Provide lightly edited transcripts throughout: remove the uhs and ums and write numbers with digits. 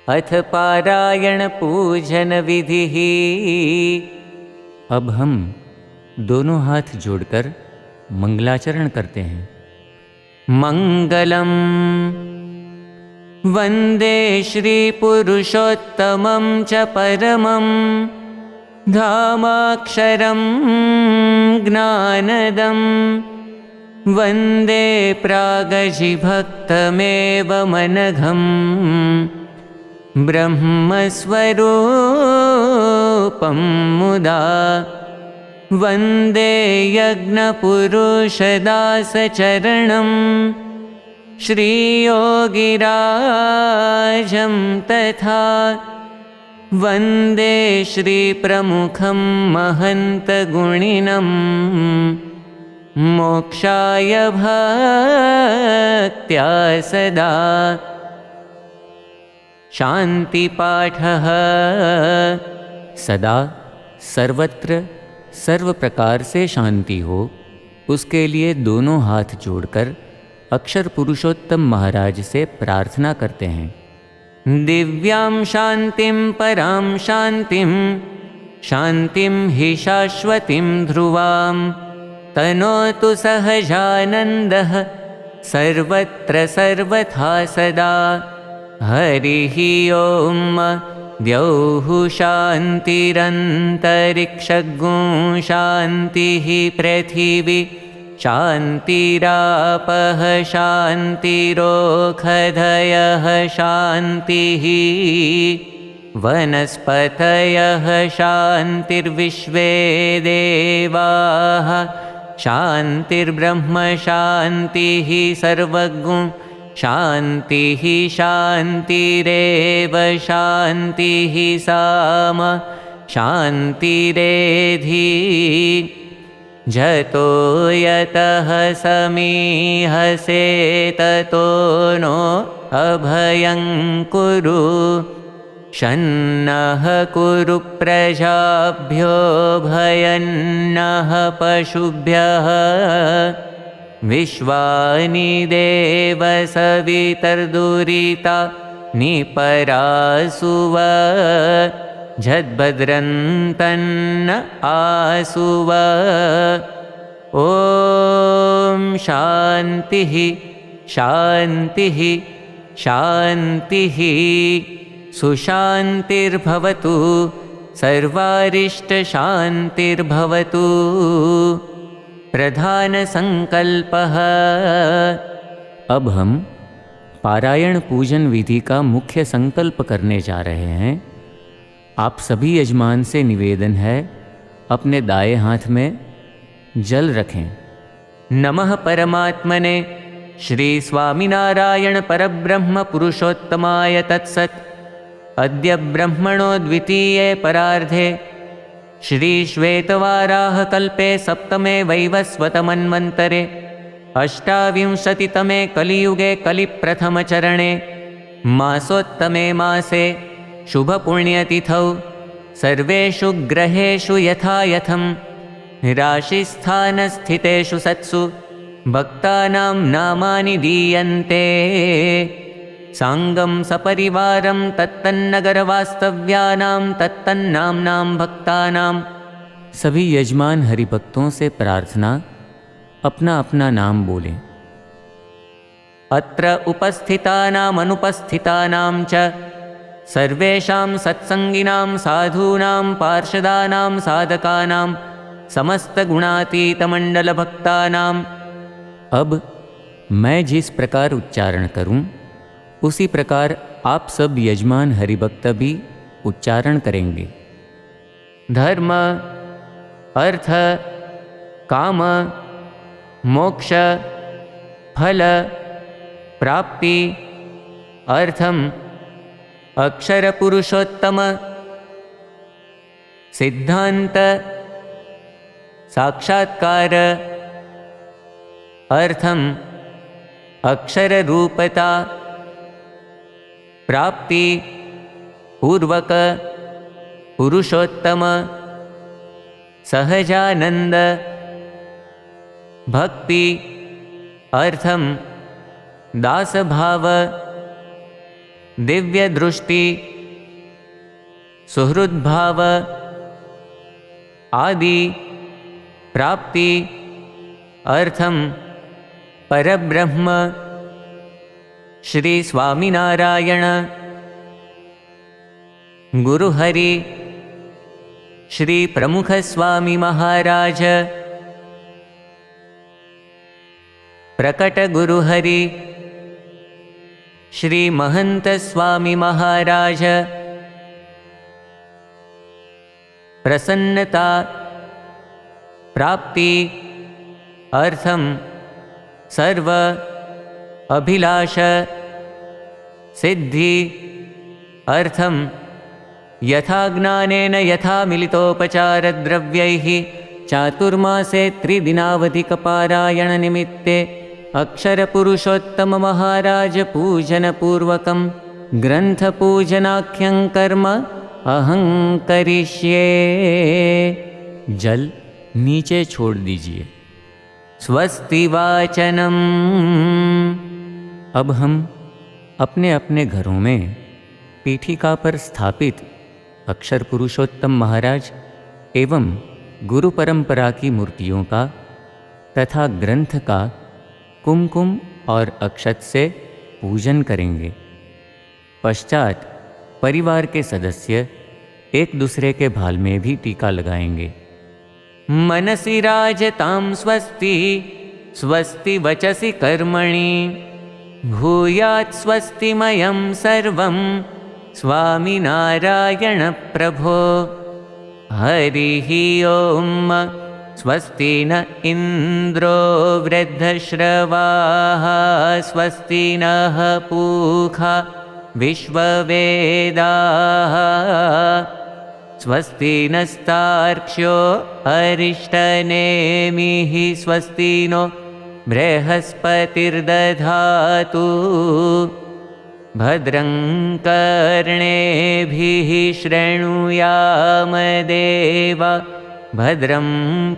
अथ पारायण पूजन विधिः। अब हम दोनों हाथ जोड़कर मंगलाचरण करते हैं। मंगलम वंदे श्री पुरुषोत्तमं च परमं धामाक्षरं ज्ञानदं वंदे प्रागजिभक्तमेव मनघं ब्रह्मस्वरूपं मुदा वंदे यज्ञपुरुषदासचरणं श्रीयोगिराजं तथा वंदे श्रीप्रमुखं महन्तगुणिनं मोक्षाय भक्त्या सदा। शांतिपाठः। सदा सर्वत्र सर्व प्रकार से शांति हो, उसके लिए दोनों हाथ जोड़कर अक्षर पुरुषोत्तम महाराज से प्रार्थना करते हैं। दिव्यां शांतिं परां शांतिं शांतिं हि शाश्वतीं ध्रुवां तनोतु सहजानन्दः सर्वत्र सर्वथा सदा। हरिः ओम। द्यौः शान्तिरन्तरिक्षगुं शान्तिः पृथिवी शान्तिरापः शान्तिरोषधयः शान्तिः वनस्पतयः शान्तिर्विश्वे देवाः शान्तिर्ब्रह्म शान्तिः सर्वगुं शान्तिः शान्तिरेव शान्तिः साम शान्तिरेधि। जतो यतः समीहसे ततो नो अभयं कुरु शन्नः कुरु प्रजाभ्यो भयन्नः पशुभ्यः विश्वानि देव सवितर्दुरिता निपरासुव झद्भद्रन्तन्न आसुव। ॐ शान्तिः शान्तिः शान्तिः। सुशान्तिर्भवतु सर्वारिष्टशान्तिर्भवतु। प्रधान संकल्पः। अब हम पारायण पूजन विधि का मुख्य संकल्प करने जा रहे हैं। आप सभी यजमान से निवेदन है, अपने दाएं हाथ में जल रखें। नमः परमात्मने श्री स्वामिनारायण परब्रह्म पुरुषोत्तमाय तत्सत्। अद्य ब्रह्मणो द्वितीये परार्धे श्री श्वेतवाराह कल्पे सप्तमे वैवस्वतमन्वन्तरे अष्टाविंशतितमे कलियुगे कलिप्रथमचरणे मासोत्तमे मासे शुभपुण्यतिथौ सर्वेषु ग्रहेषु यथायथं राशिस्थानस्थितेषु सत्सु भक्तानां नामानि दीयन्ते। सांगं सपरिवारं तत्तन्नगरवास्तव्यानां तत्तन्नाम्नां भक्तानां। सभी यजमान हरिभक्तों से प्रार्थना, अपना अपना नाम बोलें। अत्र उपस्थितानाम् अनुपस्थितानां च सर्वेषां सत्संगिनां साधूनां पार्षदानां साधकानां समस्तगुणातीतमण्डलभक्तानां। अब मैं जिस प्रकार उच्चारण करूं, उसी प्रकार आप सब यजमान हरिभक्त भी उच्चारण करेंगे। धर्म अर्थ काम मोक्ष फल प्राप्ति अर्थम अक्षर पुरुषोत्तम सिद्धांत साक्षात्कार अर्थम अक्षर रूपता प्राप्ति पूर्वक पुरुषोत्तम सहजानंद भक्ति अर्थम दासभाव दिव्यदृष्टि सुहृद्भाव आदि प्राप्ति अर्थम परब्रह्म श्री स्वामिनारायण गुरुहरि श्री प्रमुख स्वामी महाराज प्रकट गुरुहरि श्री महंत स्वामी महाराज प्रसन्नता प्राप्ति अर्थम सर्व अभिलाष सिद्धि अर्थम यथा ज्ञानेन यथा मिलितोपचार द्रव्यैः चातुर्मासे त्रिदिनावधिकपारायण निमित्ते अक्षर पुरुषोत्तम महाराज पूजन पूर्वकं ग्रंथ पूजनाख्यं कर्म अहं करिष्ये। जल नीचे छोड़ दीजिए। स्वस्ति वाचनम। अब हम अपने अपने घरों में पीठिका पर स्थापित अक्षर पुरुषोत्तम महाराज एवं गुरु परंपरा की मूर्तियों का तथा ग्रंथ का कुमकुम और अक्षत से पूजन करेंगे। पश्चात परिवार के सदस्य एक दूसरे के भाल में भी टीका लगाएंगे। मनसि राजतां स्वस्ति स्वस्ति वचसि कर्मणि भूयात् स्वस्तिमयं सर्वं स्वामिनारायण प्रभो। हरिः ओम। स्वस्ति न इंद्रो वृद्धश्रवाः स्वस्ति नः पूषा विश्ववेदाः स्वस्ति नस्तार्क्ष्यो अरिष्टनेमिः स्वस्ति नो बृहस्पतिर्दधातु भद्रं कर्णेभिः शृणुयाम देवा भद्रं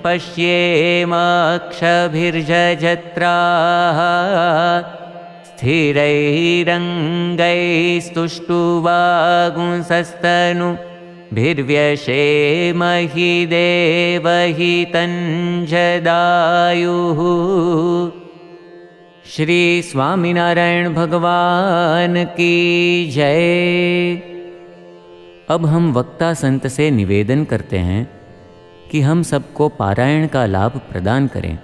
पश्येमाक्षभिर्यजत्राः स्थिरैरङ्गैस्तुष्टुवागुंसस्तनु भिर्व्यशेमहि देवहितं जदायुः। श्री स्वामिनारायण भगवान की जय। अब हम वक्ता संत से निवेदन करते हैं कि हम सबको पारायण का लाभ प्रदान करें।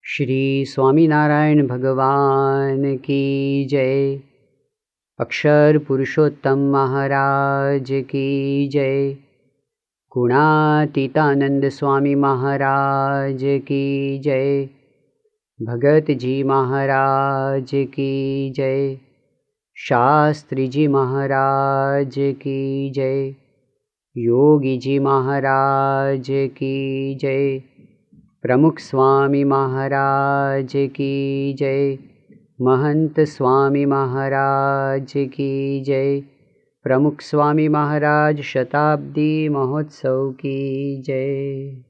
श्री स्वामीनारायण भगवान की जय। अक्षर पुरुषोत्तम महाराज की जय। गुणातीतानंद स्वामी महाराज की जय। भगत जी महाराज की जय। शास्त्री जी महाराज की जय। योगी जी महाराज की जय। प्रमुख स्वामी महाराज की जय। महंत स्वामी महाराज की जय। प्रमुख स्वामी महाराज शताब्दी महोत्सव की जय।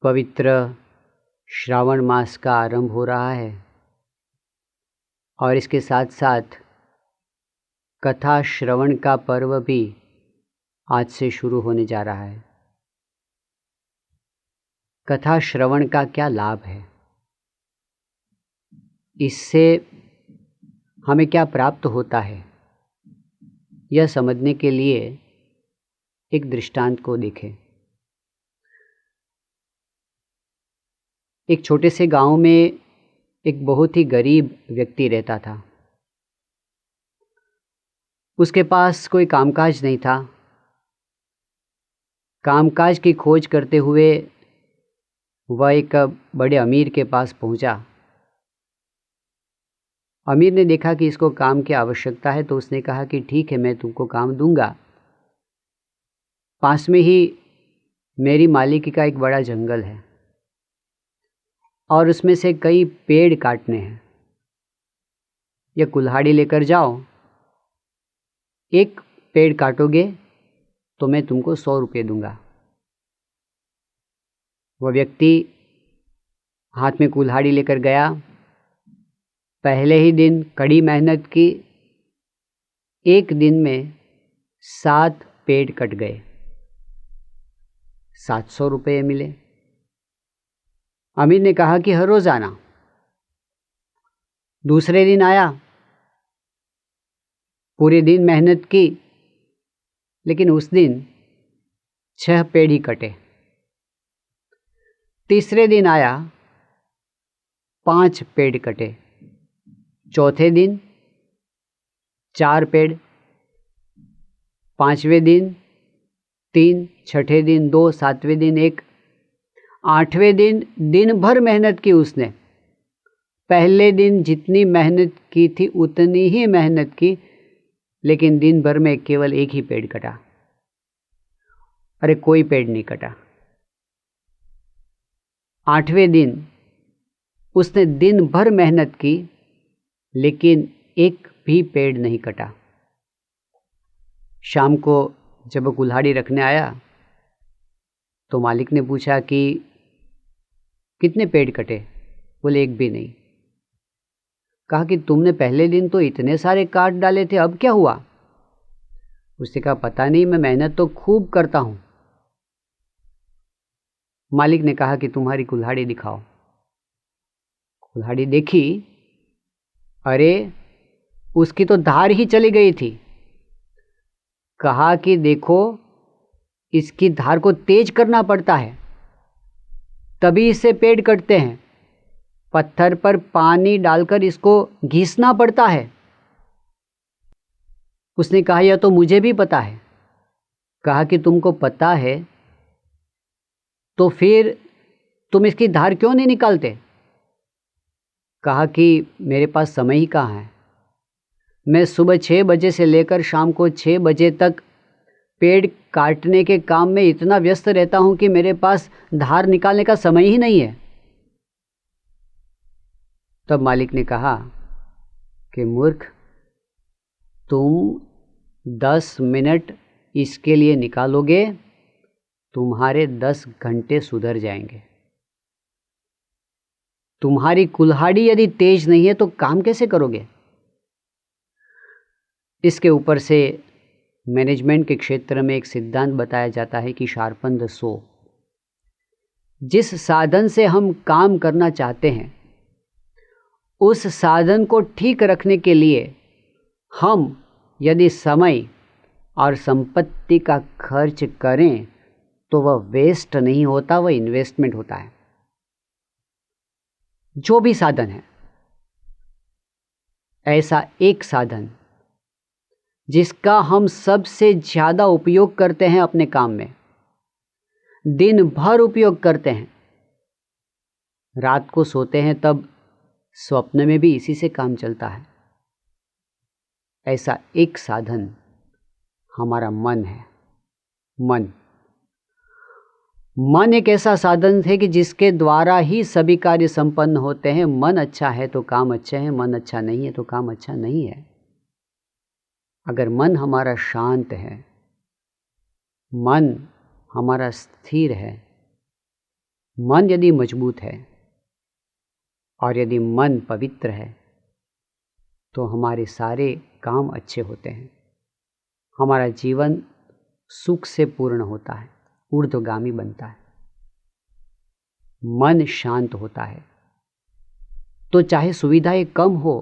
पवित्र श्रावण मास का आरंभ हो रहा है और इसके साथ साथ कथा श्रवण का पर्व भी आज से शुरू होने जा रहा है। कथा श्रवण का क्या लाभ है, इससे हमें क्या प्राप्त होता है, यह समझने के लिए एक दृष्टांत को देखें। एक छोटे से गांव में एक बहुत ही गरीब व्यक्ति रहता था। उसके पास कोई कामकाज नहीं था। कामकाज की खोज करते हुए वह एक बड़े अमीर के पास पहुंचा। अमीर ने देखा कि इसको काम की आवश्यकता है तो उसने कहा कि ठीक है, मैं तुमको काम दूंगा। पास में ही मेरी मालिकी का एक बड़ा जंगल है और उसमें से कई पेड़ काटने हैं। यह कुल्हाड़ी लेकर जाओ, एक पेड़ काटोगे तो मैं तुमको 100 रुपये दूंगा। वह व्यक्ति हाथ में कुल्हाड़ी लेकर गया। पहले ही दिन कड़ी मेहनत की, एक दिन में 7 पेड़ कट गए, 700 रुपये मिले। अमीर ने कहा कि हर रोज़ आना। दूसरे दिन आया, पूरे दिन मेहनत की, लेकिन उस दिन 6 पेड़ ही कटे। तीसरे दिन आया, 5 पेड़ कटे। चौथे दिन 4 पेड़, 5वें दिन 3, छठे दिन 2, 7वें दिन 1, 8वें दिन दिन भर मेहनत की उसने। पहले दिन जितनी मेहनत की थी उतनी ही मेहनत की, लेकिन दिन भर में केवल 1 ही पेड़ कटा। अरे कोई पेड़ नहीं कटा। 8वें दिन उसने दिन भर मेहनत की, लेकिन 1 भी पेड़ नहीं कटा। शाम को जब वो कुल्हाड़ी रखने आया तो मालिक ने पूछा कि कितने पेड़ कटे? बोले 1 भी नहीं। कहा कि तुमने पहले दिन तो इतने सारे काट डाले थे, अब क्या हुआ? उसने कहा पता नहीं, मैं मेहनत तो खूब करता हूँ। मालिक ने कहा कि तुम्हारी कुल्हाड़ी दिखाओ। कुल्हाड़ी देखी, अरे उसकी तो धार ही चली गई थी। कहा कि देखो, इसकी धार को तेज करना पड़ता है, तभी इससे पेड़ कटते हैं। पत्थर पर पानी डालकर इसको घिसना पड़ता है। उसने कहा यह तो मुझे भी पता है। कहा कि तुमको पता है तो फिर तुम इसकी धार क्यों नहीं निकालते? कहा कि मेरे पास समय ही कहाँ है। मैं सुबह 6 बजे से लेकर शाम को 6 बजे तक पेड़ काटने के काम में इतना व्यस्त रहता हूँ कि मेरे पास धार निकालने का समय ही नहीं है। तब मालिक ने कहा कि मूर्ख, तुम 10 मिनट इसके लिए निकालोगे, तुम्हारे 10 घंटे सुधर जाएंगे। तुम्हारी कुल्हाड़ी यदि तेज नहीं है तो काम कैसे करोगे? इसके ऊपर से मैनेजमेंट के क्षेत्र में एक सिद्धांत बताया जाता है कि शार्पन द सो। जिस साधन से हम काम करना चाहते हैं, उस साधन को ठीक रखने के लिए हम यदि समय और संपत्ति का खर्च करें तो वह वेस्ट नहीं होता, वह इन्वेस्टमेंट होता है। जो भी साधन है, ऐसा एक साधन जिसका हम सबसे ज़्यादा उपयोग करते हैं अपने काम में, दिन भर उपयोग करते हैं, रात को सोते हैं तब स्वप्न में भी इसी से काम चलता है, ऐसा एक साधन हमारा मन है। मन एक ऐसा साधन है कि जिसके द्वारा ही सभी कार्य संपन्न होते हैं। मन अच्छा है तो काम अच्छे हैं, मन अच्छा नहीं है तो काम अच्छा नहीं है। अगर मन हमारा शांत है, मन हमारा स्थिर है, मन यदि मजबूत है और यदि मन पवित्र है तो हमारे सारे काम अच्छे होते हैं। हमारा जीवन सुख से पूर्ण होता है, ऊर्ध्वगामी बनता है। मन शांत होता है तो चाहे सुविधाएं कम हो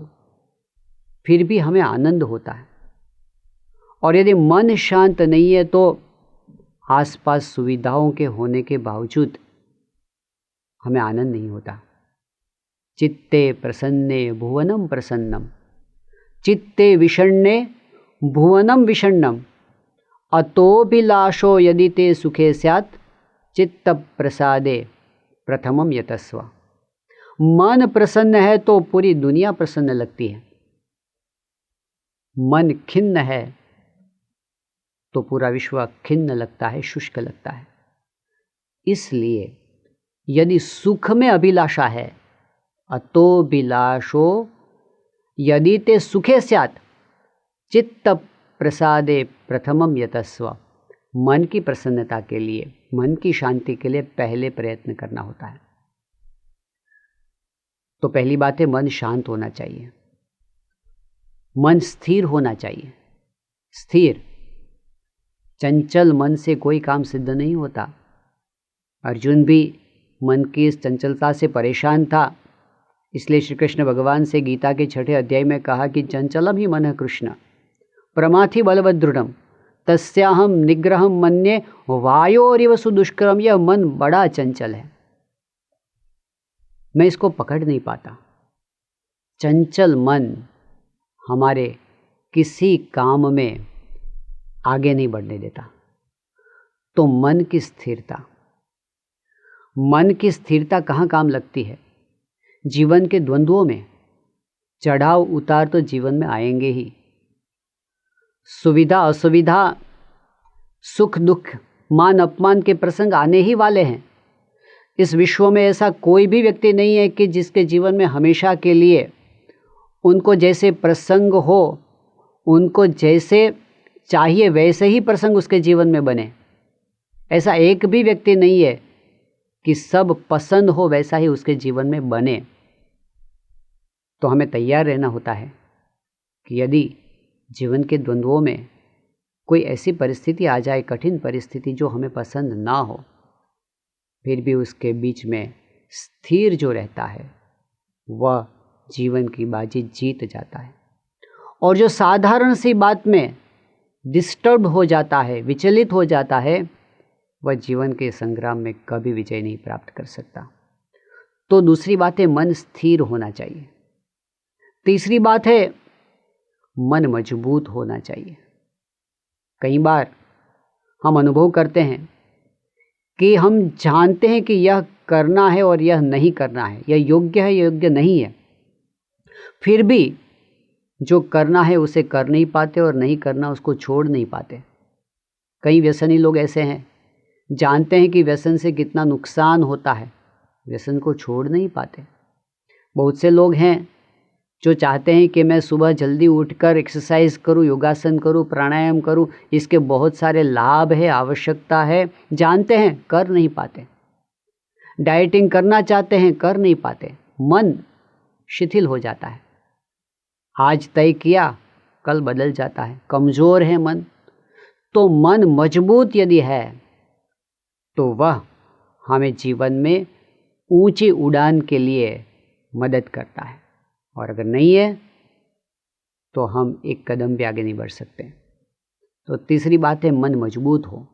फिर भी हमें आनंद होता है, और यदि मन शांत नहीं है तो आसपास सुविधाओं के होने के बावजूद हमें आनंद नहीं होता। चित्ते प्रसन्ने भुवनम प्रसन्नम, चित्ते विषण्णे भुवनम विषण्णम, अतोभिलाषो यदि ते सुखे स्यात् चित्त प्रसादे प्रथमम यतस्व। मन प्रसन्न है तो पूरी दुनिया प्रसन्न लगती है। मन खिन्न है तो पूरा विश्व खिन्न लगता है, शुष्क लगता है। इसलिए यदि सुख में अभिलाषा है, अतोभिलाषो यदि ते सुखे स्यात् चित्त प्रसादे प्रथमम यतस्व, मन की प्रसन्नता के लिए, मन की शांति के लिए पहले प्रयत्न करना होता है। तो पहली बात है, मन शांत होना चाहिए, मन स्थिर होना चाहिए। स्थिर, चंचल मन से कोई काम सिद्ध नहीं होता। अर्जुन भी मन की इस चंचलता से परेशान था, इसलिए श्री कृष्ण भगवान से गीता के 6 अध्याय में कहा कि चंचलम ही मन कृष्ण प्रमाथि बलवद दृढ़म तस्याहम निग्रहम मन्ये वायोरिव सुदुष्करम। यह मन बड़ा चंचल है, मैं इसको पकड़ नहीं पाता। चंचल मन हमारे किसी काम में आगे नहीं बढ़ने देता। तो मन की स्थिरता, मन की स्थिरता कहाँ काम लगती है? जीवन के द्वंद्वों में। चढ़ाव उतार तो जीवन में आएंगे ही, सुविधा असुविधा, सुख दुख, मान अपमान के प्रसंग आने ही वाले हैं। इस विश्व में ऐसा कोई भी व्यक्ति नहीं है कि जिसके जीवन में हमेशा के लिए उनको जैसे प्रसंग हो, उनको जैसे चाहिए वैसे ही प्रसंग उसके जीवन में बने। ऐसा एक भी व्यक्ति नहीं है कि सब पसंद हो वैसा ही उसके जीवन में बने। तो हमें तैयार रहना होता है कि यदि जीवन के द्वंद्वों में कोई ऐसी परिस्थिति आ जाए, कठिन परिस्थिति जो हमें पसंद ना हो, फिर भी उसके बीच में स्थिर जो रहता है वह जीवन की बाजी जीत जाता है। और जो साधारण सी बात में डिस्टर्ब हो जाता है, विचलित हो जाता है, वह जीवन के संग्राम में कभी विजय नहीं प्राप्त कर सकता। तो दूसरी बात है, मन स्थिर होना चाहिए। तीसरी बात है, मन मजबूत होना चाहिए। कई बार हम अनुभव करते हैं कि हम जानते हैं कि यह करना है और यह नहीं करना है, यह योग्य है, यह योग्य नहीं है, फिर भी जो करना है उसे कर नहीं पाते और नहीं करना उसको छोड़ नहीं पाते। कई व्यसनी लोग ऐसे हैं, जानते हैं कि व्यसन से कितना नुकसान होता है, व्यसन को छोड़ नहीं पाते। बहुत से लोग हैं जो चाहते हैं कि मैं सुबह जल्दी उठकर एक्सरसाइज करूं, योगासन करूं, प्राणायाम करूं, इसके बहुत सारे लाभ है, आवश्यकता है, जानते हैं, कर नहीं पाते। डाइटिंग करना चाहते हैं, कर नहीं पाते। मन शिथिल हो जाता है, आज तय किया कल बदल जाता है, कमज़ोर है मन। तो मन मजबूत यदि है तो वह हमें जीवन में ऊंची उड़ान के लिए मदद करता है, और अगर नहीं है तो हम एक कदम भी आगे नहीं बढ़ सकते। तो तीसरी बात है, मन मजबूत हो।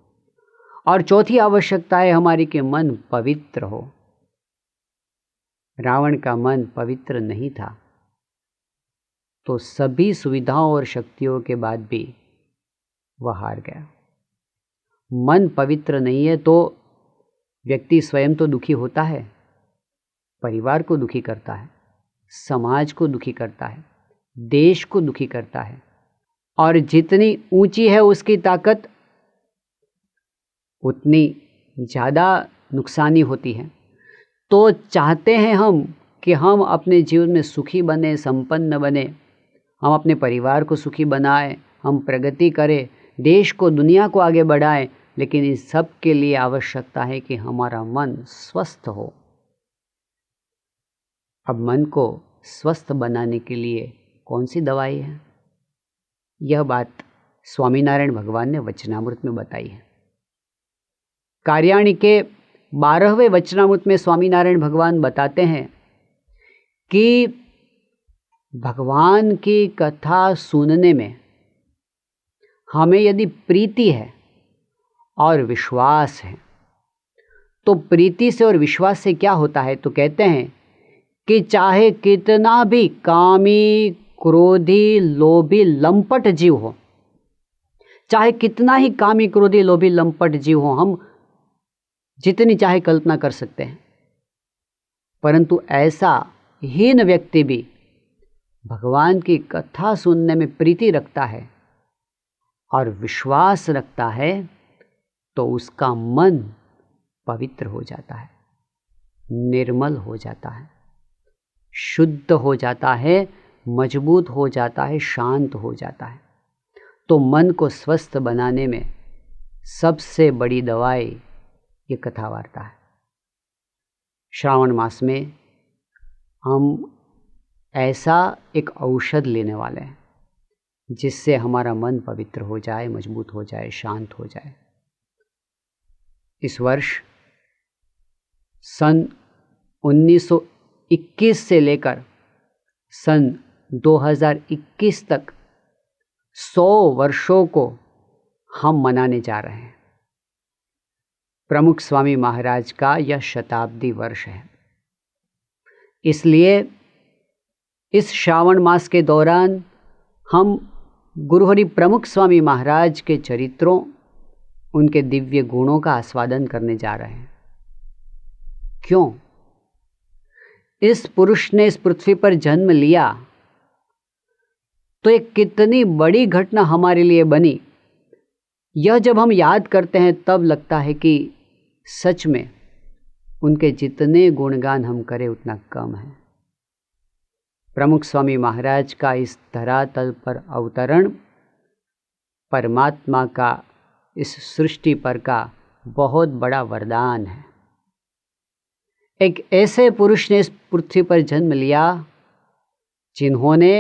और चौथी आवश्यकता है हमारी कि मन पवित्र हो। रावण का मन पवित्र नहीं था, तो सभी सुविधाओं और शक्तियों के बाद भी वह हार गया। मन पवित्र नहीं है तो व्यक्ति स्वयं तो दुखी होता है, परिवार को दुखी करता है, समाज को दुखी करता है, देश को दुखी करता है, और जितनी ऊंची है उसकी ताकत उतनी ज़्यादा नुकसानी होती है। तो चाहते हैं हम कि हम अपने जीवन में सुखी बने, संपन्न बने, हम अपने परिवार को सुखी बनाएं, हम प्रगति करें, देश को, दुनिया को आगे बढ़ाएं, लेकिन इस सब के लिए आवश्यकता है कि हमारा मन स्वस्थ हो। अब मन को स्वस्थ बनाने के लिए कौन सी दवाई है? यह बात स्वामीनारायण भगवान ने वचनामृत में बताई है। कार्याणी के 12वें वचनामृत में स्वामीनारायण भगवान बताते हैं कि भगवान की कथा सुनने में हमें यदि प्रीति है और विश्वास है, तो प्रीति से और विश्वास से क्या होता है? तो कहते हैं कि चाहे कितना भी कामी, क्रोधी, लोभी, लंपट जीव हो, चाहे कितना ही कामी, क्रोधी, लोभी, लंपट जीव हो, हम जितनी चाहे कल्पना कर सकते हैं, परंतु ऐसा हीन व्यक्ति भी भगवान की कथा सुनने में प्रीति रखता है और विश्वास रखता है, तो उसका मन पवित्र हो जाता है, निर्मल हो जाता है, शुद्ध हो जाता है, मजबूत हो जाता है, शांत हो जाता है। तो मन को स्वस्थ बनाने में सबसे बड़ी दवाई ये कथा वार्ता है। श्रावण मास में हम ऐसा एक औषध लेने वाले हैं जिससे हमारा मन पवित्र हो जाए, मजबूत हो जाए, शांत हो जाए। इस वर्ष सन 1921 से लेकर सन 2021 तक 100 वर्षों को हम मनाने जा रहे हैं। प्रमुख स्वामी महाराज का यह शताब्दी वर्ष है। इसलिए इस श्रावण मास के दौरान हम गुरुहरि प्रमुख स्वामी महाराज के चरित्रों, उनके दिव्य गुणों का आस्वादन करने जा रहे हैं। क्यों? इस पुरुष ने इस पृथ्वी पर जन्म लिया तो एक कितनी बड़ी घटना हमारे लिए बनी। यह जब हम याद करते हैं तब लगता है कि सच में उनके जितने गुणगान हम करें उतना कम है। प्रमुख स्वामी महाराज का इस धरातल पर अवतरण परमात्मा का इस सृष्टि पर का बहुत बड़ा वरदान है। एक ऐसे पुरुष ने इस पृथ्वी पर जन्म लिया जिन्होंने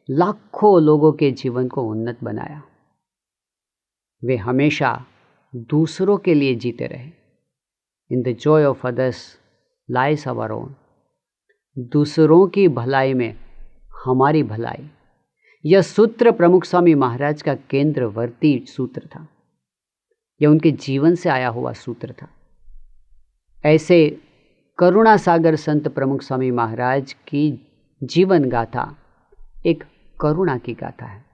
लाखों लोगों के जीवन को उन्नत बनाया। वे हमेशा दूसरों के लिए जीते रहे। In the joy of others lies our own. दूसरों की भलाई में हमारी भलाई, यह सूत्र प्रमुख स्वामी महाराज का केंद्रवर्ती सूत्र था। यह उनके जीवन से आया हुआ सूत्र था। ऐसे करुणा सागर संत प्रमुख स्वामी महाराज की जीवन गाथा एक करुणा की गाथा है।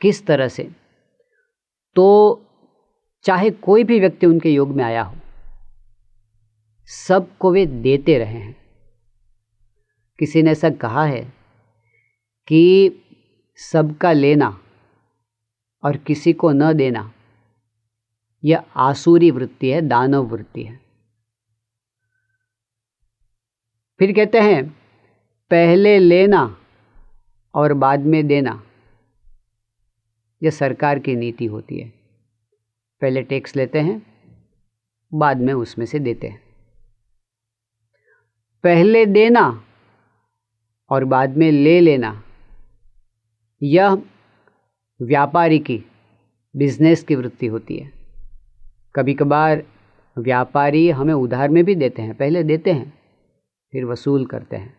किस तरह से? तो चाहे कोई भी व्यक्ति उनके योग में आया हो, सबको वे देते रहे हैं। किसी ने ऐसा कहा है कि सबका लेना और किसी को न देना यह आसुरी वृत्ति है, दानव वृत्ति है। फिर कहते हैं पहले लेना और बाद में देना, यह सरकार की नीति होती है। पहले टैक्स लेते हैं, बाद में उसमें से देते हैं। पहले देना और बाद में ले लेना, यह व्यापारी की, बिजनेस की वृत्ति होती है। कभी कभार व्यापारी हमें उधार में भी देते हैं। पहले देते हैं, फिर वसूल करते हैं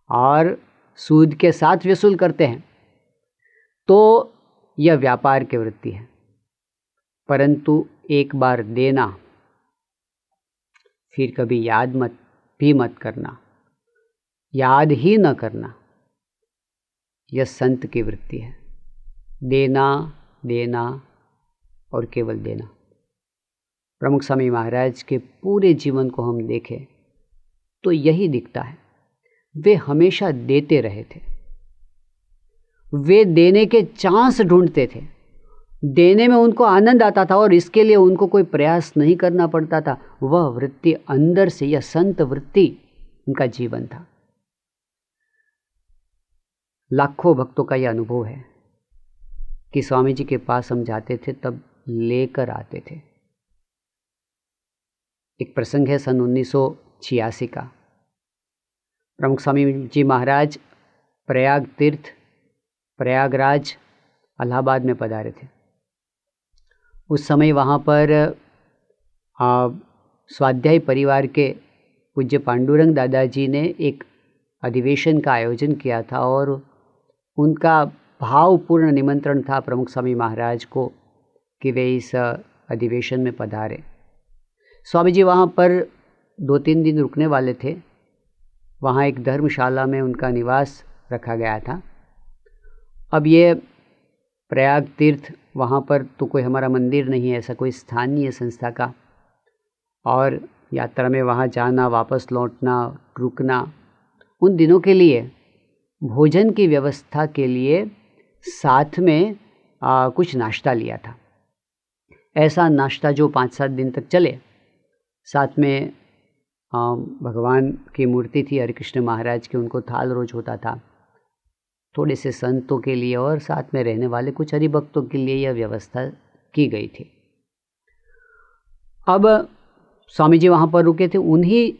और सूद के साथ वसूल करते हैं। तो यह व्यापार की वृत्ति है। परंतु एक बार देना, फिर कभी याद मत करना, याद ही न करना, यह संत की वृत्ति है। देना, देना और केवल देना। प्रमुख स्वामी महाराज के पूरे जीवन को हम देखें तो यही दिखता है। वे हमेशा देते रहे थे। वे देने के चांस ढूंढते थे। देने में उनको आनंद आता था और इसके लिए उनको कोई प्रयास नहीं करना पड़ता था। वह वृत्ति अंदर से, यह संत वृत्ति उनका जीवन था। लाखों भक्तों का यह अनुभव है कि स्वामी जी के पास हम जाते थे तब लेकर आते थे। एक प्रसंग है सन 1986 का। प्रमुख स्वामी जी महाराज प्रयाग तीर्थ, प्रयागराज, इलाहाबाद में पधारे थे। उस समय वहाँ पर स्वाध्याय परिवार के पूज्य पांडुरंग दादाजी ने एक अधिवेशन का आयोजन किया था और उनका भावपूर्ण निमंत्रण था प्रमुख स्वामी महाराज को कि वे इस अधिवेशन में पधारे। स्वामी जी वहाँ पर 2-3 दिन रुकने वाले थे। वहाँ एक धर्मशाला में उनका निवास रखा गया था। अब ये प्रयाग तीर्थ, वहाँ पर तो कोई हमारा मंदिर नहीं है, ऐसा कोई स्थानीय संस्था का, और यात्रा में वहाँ जाना, वापस लौटना, रुकना, उन दिनों के लिए भोजन की व्यवस्था के लिए साथ में कुछ नाश्ता लिया था। ऐसा नाश्ता जो 5-7 दिन तक चले। साथ में भगवान की मूर्ति थी हरिकृष्ण महाराज की, उनको थाल रोज होता था। थोड़े से संतों के लिए और साथ में रहने वाले कुछ हरिभक्तों के लिए यह व्यवस्था की गई थी। अब स्वामी जी वहाँ पर रुके थे। उन्हीं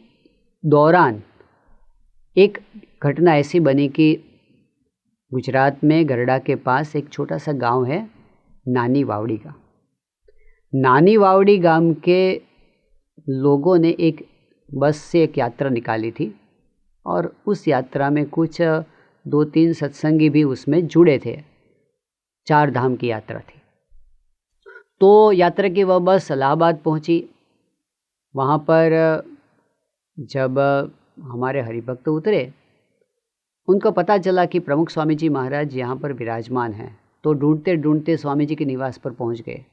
दौरान एक घटना ऐसी बनी कि गुजरात में गरडा के पास एक छोटा सा गांव है नानी वावड़ी का। नानी वावड़ी गांव के लोगों ने एक बस से एक यात्रा निकाली थी और उस यात्रा में कुछ 2-3 सत्संगी भी उसमें जुड़े थे। 4 धाम की यात्रा थी। तो यात्रा की वह बस इलाहाबाद पहुंची। वहाँ पर जब हमारे हरिभक्त उतरे, उनको पता चला कि प्रमुख स्वामी जी महाराज यहाँ पर विराजमान हैं। तो ढूंढते ढूंढते स्वामी जी के निवास पर पहुँच गए।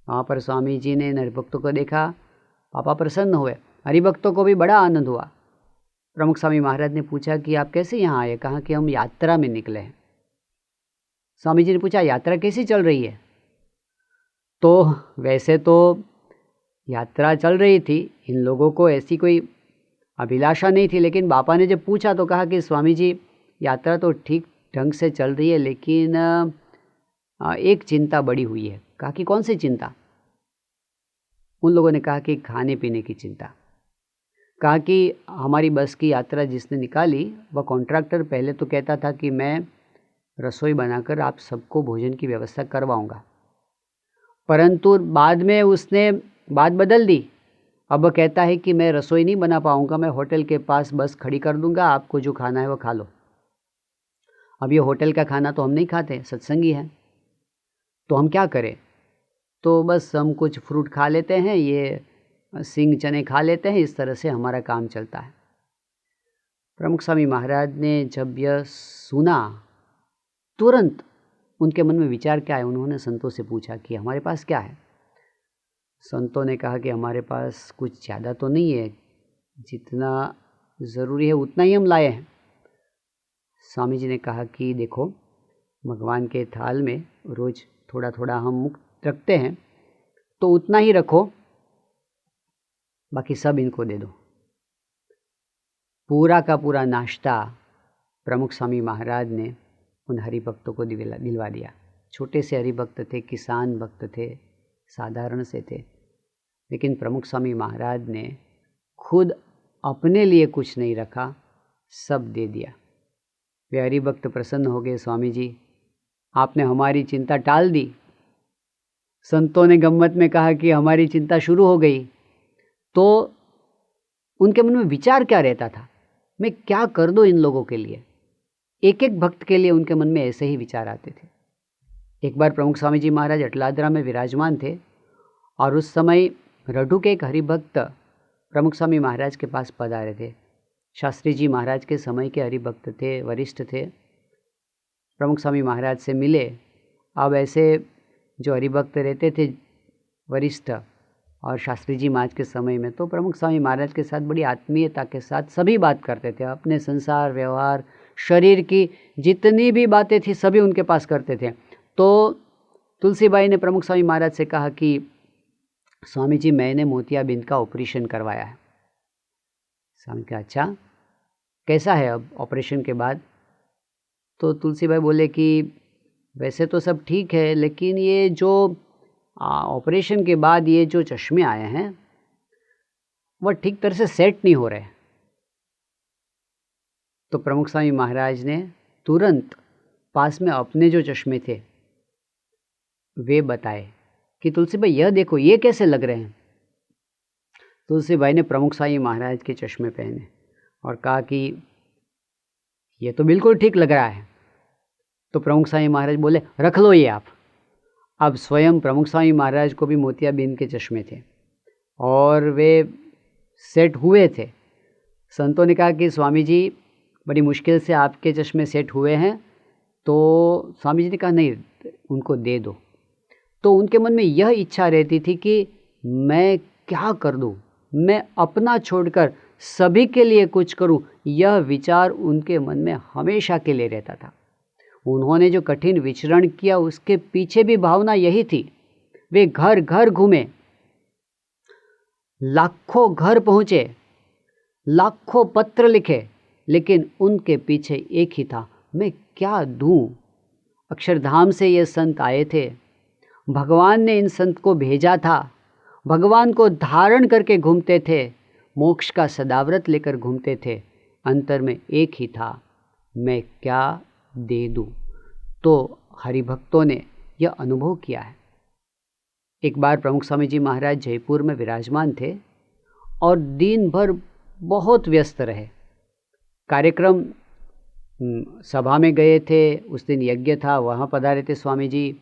वहाँ पर स्वामी जी ने हरिभक्तों को देखा, पापा प्रसन्न हुए। हरिभक्तों को भी बड़ा आनंद हुआ। प्रमुख स्वामी महाराज ने पूछा कि आप कैसे यहाँ आए? कहा कि हम यात्रा में निकले हैं। स्वामी जी ने पूछा यात्रा कैसी चल रही है? तो वैसे तो यात्रा चल रही थी, इन लोगों को ऐसी कोई अभिलाषा नहीं थी, लेकिन बापा ने जब पूछा तो कहा कि स्वामी जी यात्रा तो ठीक ढंग से चल रही है, लेकिन एक चिंता बड़ी हुई है। कहा कि कौन सी चिंता? उन लोगों ने कहा कि खाने पीने की चिंता। कहा कि हमारी बस की यात्रा जिसने निकाली वह कॉन्ट्रैक्टर पहले तो कहता था कि मैं रसोई बनाकर आप सबको भोजन की व्यवस्था करवाऊंगा, परंतु बाद में उसने बात बदल दी। अब कहता है कि मैं रसोई नहीं बना पाऊंगा, मैं होटल के पास बस खड़ी कर दूंगा, आपको जो खाना है वो खा लो। अब ये होटल का खाना तो हम नहीं खाते, सत्संगी हैं, तो हम क्या करें? तो बस हम कुछ फ्रूट खा लेते हैं, ये सिंग चने खा लेते हैं, इस तरह से हमारा काम चलता है। प्रमुख स्वामी महाराज ने जब यह सुना, तुरंत उनके मन में विचार क्या है, उन्होंने संतों से पूछा कि हमारे पास क्या है? संतों ने कहा कि हमारे पास कुछ ज़्यादा तो नहीं है, जितना ज़रूरी है उतना ही हम लाए हैं। स्वामी जी ने कहा कि देखो, भगवान के थाल में रोज़ थोड़ा थोड़ा हम मुक्त रखते हैं, तो उतना ही रखो, बाकी सब इनको दे दो। पूरा का पूरा नाश्ता प्रमुख स्वामी महाराज ने उन हरिभक्तों को दिलवा दिया। छोटे से हरिभक्त थे, किसान भक्त थे, साधारण से थे, लेकिन प्रमुख स्वामी महाराज ने खुद अपने लिए कुछ नहीं रखा, सब दे दिया। वे हरिभक्त प्रसन्न हो गए, स्वामी जी आपने हमारी चिंता टाल दी। संतों ने गम्मत में कहा कि हमारी चिंता शुरू हो गई। तो उनके मन में विचार क्या रहता था, मैं क्या कर दूं इन लोगों के लिए? एक एक भक्त के लिए उनके मन में ऐसे ही विचार आते थे। एक बार प्रमुख स्वामी जी महाराज अटलादरा में विराजमान थे और उस समय रढ़ू के एक हरिभक्त प्रमुख स्वामी महाराज के पास पधारे थे। शास्त्री जी महाराज के समय के हरिभक्त थे, वरिष्ठ थे। प्रमुख स्वामी महाराज से मिले। अब ऐसे जो हरिभक्त रहते थे वरिष्ठ और शास्त्री जी महाराज के समय में, तो प्रमुख स्वामी महाराज के साथ बड़ी आत्मीयता के साथ सभी बात करते थे। अपने संसार, व्यवहार, शरीर की जितनी भी बातें थी सभी उनके पास करते थे। तो तुलसीबाई ने प्रमुख स्वामी महाराज से कहा कि स्वामी जी मैंने मोतियाबिंद का ऑपरेशन करवाया है। स्वामी कहा अच्छा, कैसा है अब ऑपरेशन के बाद? तो तुलसीबाई बोले कि वैसे तो सब ठीक है, लेकिन ये जो ऑपरेशन के बाद ये जो चश्मे आए हैं वह ठीक तरह से सेट नहीं हो रहे। तो प्रमुख स्वामी महाराज ने तुरंत पास में अपने जो चश्मे थे वे बताए कि तुलसीबाई यह देखो, ये कैसे लग रहे हैं? तुलसीबाई ने प्रमुख स्वामी महाराज के चश्मे पहने और कहा कि ये तो बिल्कुल ठीक लग रहा है। तो प्रमुख स्वामी महाराज बोले रख लो ये आप। अब स्वयं प्रमुख स्वामी महाराज को भी मोतियाबिंद के चश्मे थे और वे सेट हुए थे। संतों ने कहा कि स्वामी जी बड़ी मुश्किल से आपके चश्मे सेट हुए हैं। तो स्वामी जी ने कहा नहीं, उनको दे दो। तो उनके मन में यह इच्छा रहती थी कि मैं क्या कर दूं, मैं अपना छोड़कर सभी के लिए कुछ करूं। यह विचार उनके मन में हमेशा के लिए रहता था। उन्होंने जो कठिन विचरण किया उसके पीछे भी भावना यही थी। वे घर घर घूमे, लाखों घर पहुँचे, लाखों पत्र लिखे, लेकिन उनके पीछे एक ही था, मैं क्या दूं। अक्षरधाम से ये संत आए थे, भगवान ने इन संत को भेजा था, भगवान को धारण करके घूमते थे, मोक्ष का सदाव्रत लेकर घूमते थे। अंतर में एक ही था, मैं क्या दे दूं। तो हरिभक्तों ने यह अनुभव किया है। एक बार प्रमुख स्वामी जी महाराज जयपुर में विराजमान थे और दिन भर बहुत व्यस्त रहे। कार्यक्रम सभा में गए थे, उस दिन यज्ञ था, वहाँ पधारे थे स्वामी जी।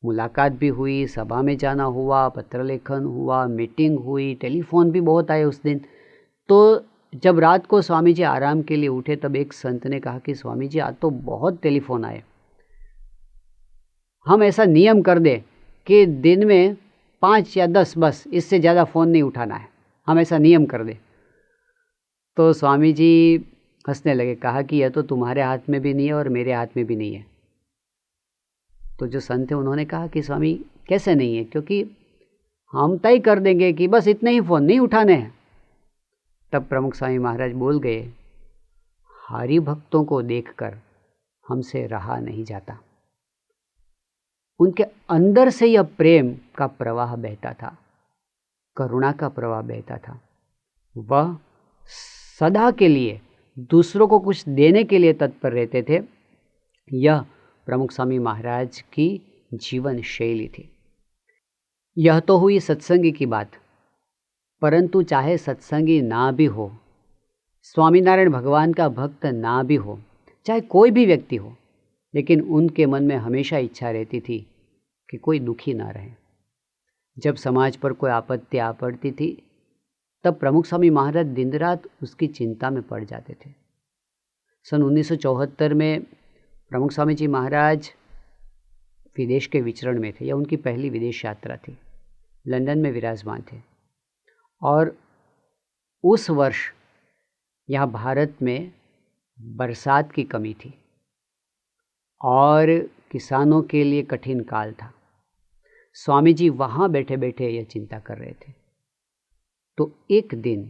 मुलाकात भी हुई, सभा में जाना हुआ, पत्र लेखन हुआ, मीटिंग हुई, टेलीफोन भी बहुत आए उस दिन। तो जब रात को स्वामी जी आराम के लिए उठे तब एक संत ने कहा कि स्वामी जी आज तो बहुत टेलीफोन आए, हम ऐसा नियम कर दें कि दिन में 5 या 10 बस, इससे ज़्यादा फ़ोन नहीं उठाना है, हम ऐसा नियम कर दें। तो स्वामी जी हंसने लगे, कहा कि यह तो तुम्हारे हाथ में भी नहीं है और मेरे हाथ में भी नहीं है। तो जो संत थे उन्होंने कहा कि स्वामी कैसे नहीं है, क्योंकि हम तय कर देंगे कि बस इतने ही फ़ोन नहीं उठाने हैं। तब प्रमुख स्वामी महाराज बोल गए, हरि भक्तों को देखकर हमसे रहा नहीं जाता। उनके अंदर से यह प्रेम का प्रवाह बहता था, करुणा का प्रवाह बहता था। वह सदा के लिए दूसरों को कुछ देने के लिए तत्पर रहते थे। यह प्रमुख स्वामी महाराज की जीवन शैली थी। यह तो हुई सत्संगी की बात, परंतु चाहे सत्संगी ना भी हो, स्वामीनारायण भगवान का भक्त ना भी हो, चाहे कोई भी व्यक्ति हो, लेकिन उनके मन में हमेशा इच्छा रहती थी कि कोई दुखी ना रहे। जब समाज पर कोई आपत्ति आ पड़ती थी तब प्रमुख स्वामी महाराज दिन रात उसकी चिंता में पड़ जाते थे। सन 1974 में प्रमुख स्वामी जी महाराज विदेश के विचरण में थे, यह उनकी पहली विदेश यात्रा थी। लंदन में विराजमान थे और उस वर्ष यहाँ भारत में बरसात की कमी थी और किसानों के लिए कठिन काल था। स्वामी जी वहाँ बैठे बैठे यह चिंता कर रहे थे। तो एक दिन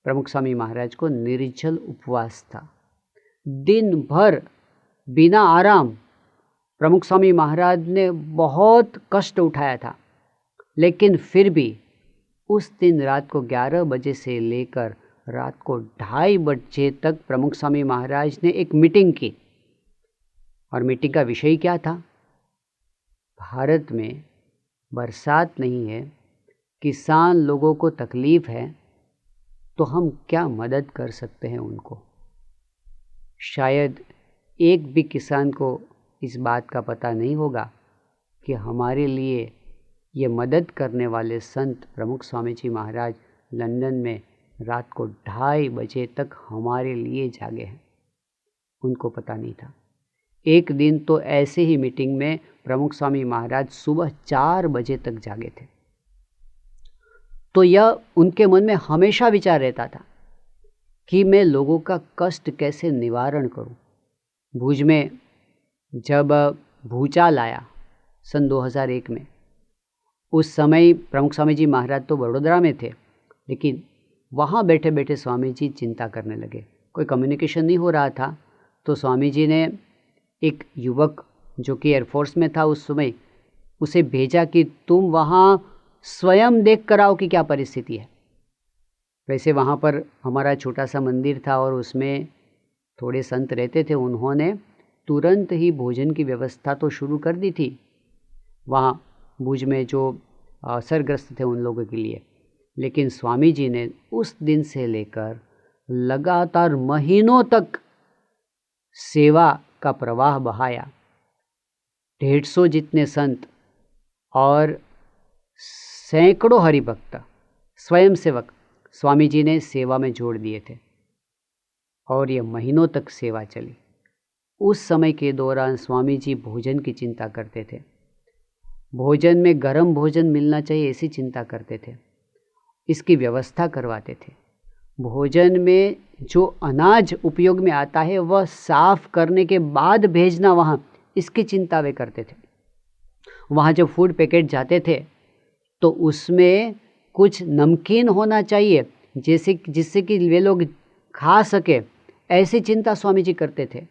प्रमुख स्वामी महाराज को निर्जल उपवास था। दिन भर बिना आराम प्रमुख स्वामी महाराज ने बहुत कष्ट उठाया था, लेकिन फिर भी उस दिन रात को 11 बजे से लेकर रात को 2:30 बजे तक प्रमुख स्वामी महाराज ने एक मीटिंग की। और मीटिंग का विषय क्या था? भारत में बरसात नहीं है, किसान लोगों को तकलीफ़ है, तो हम क्या मदद कर सकते हैं उनको। शायद एक भी किसान को इस बात का पता नहीं होगा कि हमारे लिए ये मदद करने वाले संत प्रमुख स्वामी जी महाराज लंदन में रात को 2:30 बजे तक हमारे लिए जागे हैं। उनको पता नहीं था। एक दिन तो ऐसे ही मीटिंग में प्रमुख स्वामी महाराज सुबह 4 बजे तक जागे थे। तो यह उनके मन में हमेशा विचार रहता था कि मैं लोगों का कष्ट कैसे निवारण करूं। भुज में जब भूचाल आया सन 2001 में, उस समय प्रमुख स्वामी जी महाराज तो बड़ोदरा में थे, लेकिन वहाँ बैठे बैठे स्वामी जी चिंता करने लगे। कोई कम्युनिकेशन नहीं हो रहा था, तो स्वामी जी ने एक युवक जो कि एयरफोर्स में था उस समय, उसे भेजा कि तुम वहाँ स्वयं देख कर आओ कि क्या परिस्थिति है। वैसे वहाँ पर हमारा छोटा सा मंदिर था और उसमें थोड़े संत रहते थे। उन्होंने तुरंत ही भोजन की व्यवस्था तो शुरू कर दी थी वहाँ भुज में जो असरग्रस्त थे उन लोगों के लिए। लेकिन स्वामी जी ने उस दिन से लेकर लगातार महीनों तक सेवा का प्रवाह बहाया। 150 जितने संत और सैकड़ों हरिभक्त स्वयंसेवक स्वामी जी ने सेवा में जोड़ दिए थे और ये महीनों तक सेवा चली। उस समय के दौरान स्वामी जी भोजन की चिंता करते थे। भोजन में गर्म भोजन मिलना चाहिए ऐसी चिंता करते थे, इसकी व्यवस्था करवाते थे। भोजन में जो अनाज उपयोग में आता है वह साफ करने के बाद भेजना वहाँ, इसकी चिंता वे करते थे। वहाँ जब फूड पैकेट जाते थे तो उसमें कुछ नमकीन होना चाहिए जिससे कि वे लोग खा सके, ऐसी चिंता स्वामी जी करते थे।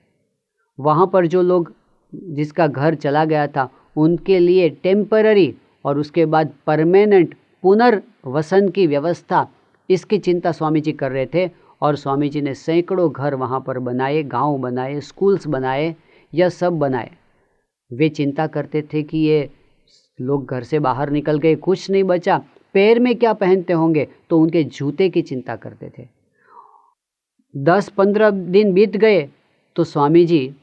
वहाँ पर जो लोग जिसका घर चला गया था उनके लिए टेम्पररी और उसके बाद परमानेंट पुनर्वसन की व्यवस्था, इसकी चिंता स्वामी जी कर रहे थे। और स्वामी जी ने सैकड़ों घर वहाँ पर बनाए, गांव बनाए, स्कूल्स बनाए, यह सब बनाए। वे चिंता करते थे कि ये लोग घर से बाहर निकल गए, कुछ नहीं बचा, पैर में क्या पहनते होंगे, तो उनके जूते की चिंता करते थे। 10-15 दिन बीत गए तो स्वामी जी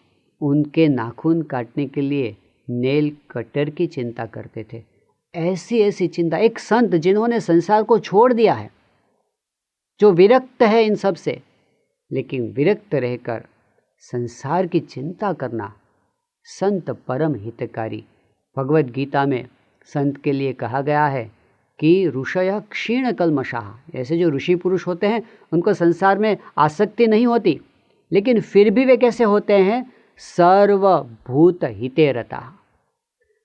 उनके नाखून काटने के लिए नेल कटर की चिंता करते थे। ऐसी ऐसी चिंता। एक संत जिन्होंने संसार को छोड़ दिया है, जो विरक्त है इन सब से, लेकिन विरक्त रहकर संसार की चिंता करना, संत परम हितकारी। भगवत गीता में संत के लिए कहा गया है कि ऋषय क्षीण कल्मषाः। ऐसे जो ऋषि पुरुष होते हैं उनको संसार में आसक्ति नहीं होती, लेकिन फिर भी वे कैसे होते हैं? सर्वभूत हिते रताः।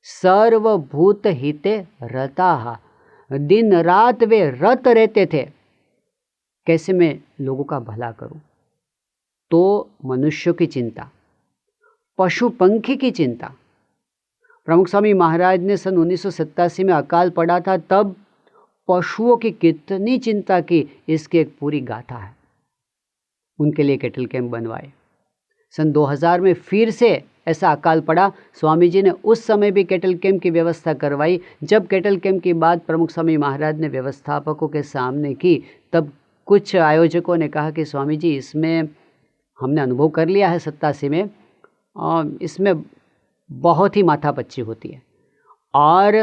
सर्वभूत हिते रताः। दिन रात वे रत रहते थे, कैसे मैं लोगों का भला करूं। तो मनुष्यों की चिंता, पशु पंखी की चिंता। प्रमुख स्वामी महाराज ने सन 1987 में अकाल पड़ा था, तब पशुओं की कितनी चिंता की, इसकी एक पूरी गाथा है। उनके लिए कैटल कैंप बनवाए। सन 2000 में फिर से ऐसा अकाल पड़ा, स्वामी जी ने उस समय भी कैटल कैंप की व्यवस्था करवाई। जब कैटल कैंप की बात प्रमुख स्वामी महाराज ने व्यवस्थापकों के सामने की, तब कुछ आयोजकों ने कहा कि स्वामी जी, इसमें हमने अनुभव कर लिया है 87 में, और इसमें बहुत ही माथापच्ची होती है, और